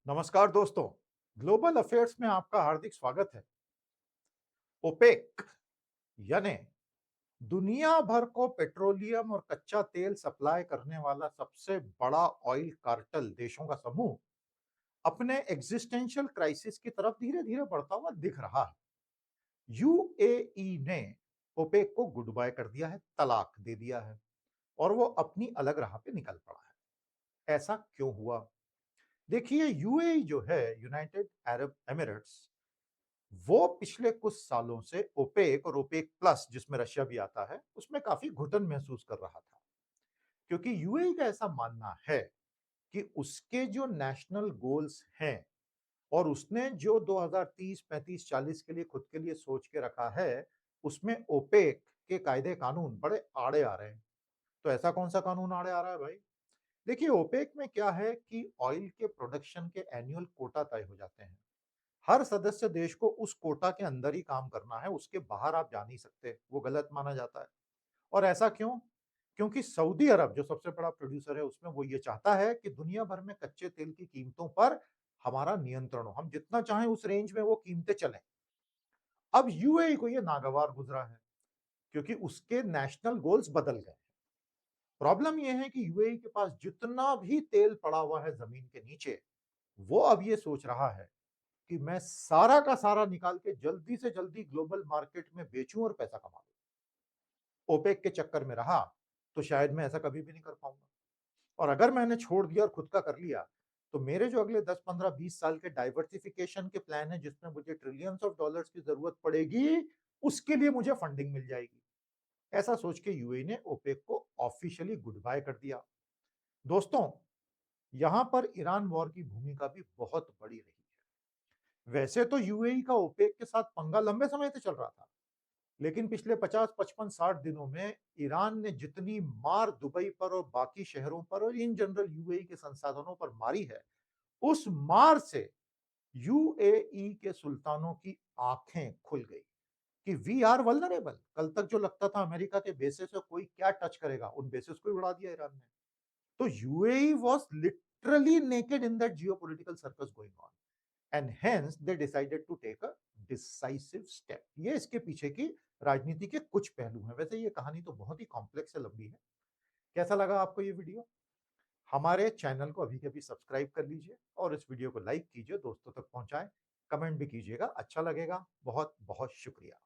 नमस्कार दोस्तों, global affairs में आपका हार्दिक स्वागत है। ओपेक यानी दुनिया भर को पेट्रोलियम और कच्चा तेल सप्लाई करने वाला सबसे बड़ा ऑयल कार्टेल देशों का समूह अपने एग्जिस्टेंशियल क्राइसिस की तरफ धीरे-धीरे बढ़ता हुआ दिख रहा है। यूएई ने ओपेक को गुड बाय कर दिया है, तलाक दे दिया है और वो अपनी अलग राह पे निकल पड़ा है। ऐसा क्यों हुआ? देखिए, यूएई जो है, यूनाइटेड अरब एमिरेट्स, वो पिछले कुछ सालों से ओपेक और ओपेक प्लस जिसमें रशिया भी आता है, उसमें काफ़ी घुटन महसूस कर रहा था। क्योंकि यूएई का ऐसा मानना है कि उसके जो नेशनल गोल्स हैं और उसने जो 2030, 35, 40 के लिए खुद के लिए सोच के रखा है, उसमें ओपेक के कायदे कानून बड़े आड़े आ रहे हैं। तो ऐसा कौन-सा कानून आड़े आ रहा है भाई? देखिए, ओपेक में क्या है कि ऑयल के प्रोडक्शन के एनुअल कोटा तय हो जाते हैं। हर सदस्य देश को उस कोटा के अंदर ही काम करना है, उसके बाहर आप जा नहीं सकते, वो गलत माना जाता है। और ऐसा क्यों? क्योंकि सऊदी अरब जो सबसे बड़ा प्रोड्यूसर है, उसमें वो ये चाहता है कि दुनिया भर में कच्चे तेल की कीमतों पर हमारा नियंत्रण हो, हम जितना चाहें उस रेंज में वो कीमतें चलें। अब यूएई को ये नागवार गुजरा है, क्योंकि उसके नेशनल गोल्स बदल गए। प्रॉब्लम ये है कि यूएई के पास जितना भी तेल पड़ा हुआ है जमीन के नीचे, वो अब ये सोच रहा है कि मैं सारा का सारा निकाल के जल्दी से जल्दी ग्लोबल मार्केट में बेचूं और पैसा कमा लूं। ओपेक के चक्कर में रहा तो शायद मैं ऐसा कभी भी नहीं कर पाऊंगा। और अगर मैंने छोड़ दिया और खुद का कर लिया, तो मेरे जो अगले 10, 15, 20 साल के डाइवर्सिफिकेशन के प्लान है, जिसमें मुझे ट्रिलियंस ऑफ डॉलर्स की जरूरत पड़ेगी, उसके लिए मुझे फंडिंग मिल जाएगी। ऐसा सोच के यूएई ने ओपेक को ऑफिशियली गुड बाय कर दिया। दोस्तों, यहां पर ईरान वॉर की भूमिका भी बहुत बड़ी रही है। वैसे तो यूएई का ओपेक के साथ पंगा लंबे समय से चल रहा था, लेकिन पिछले 50, 55, 60 दिनों में ईरान ने जितनी मार दुबई पर और बाकी शहरों पर और इन जनरल यूएई के संसाधनों पर मारी है, उस मार से यूएई के सुल्तानों की आंखें खुल गई कि वी आर वल्नरेबल। कल तक जो लगता था अमेरिका के बेसिस से कोई क्या टच करेगा, उन बेसिस को ही उड़ा दिया ईरान ने। तो UAE was literally naked in that geopolitical circus going on, and hence they decided to take a decisive step. ये इसके पीछे की राजनीति के कुछ पहलू हैं। वैसे ये कहानी तो बहुत ही कॉम्प्लेक्स है, लंबी है। कैसा लगा आपको ये वीडियो? हमारे चैनल को अभी के अभी सब्सक्राइब कर लीजिए और इस वीडियो को लाइक कीजिए, दोस्तों तक पहुंचाएं, कमेंट भी कीजिएगा, अच्छा लगेगा। बहुत बहुत शुक्रिया।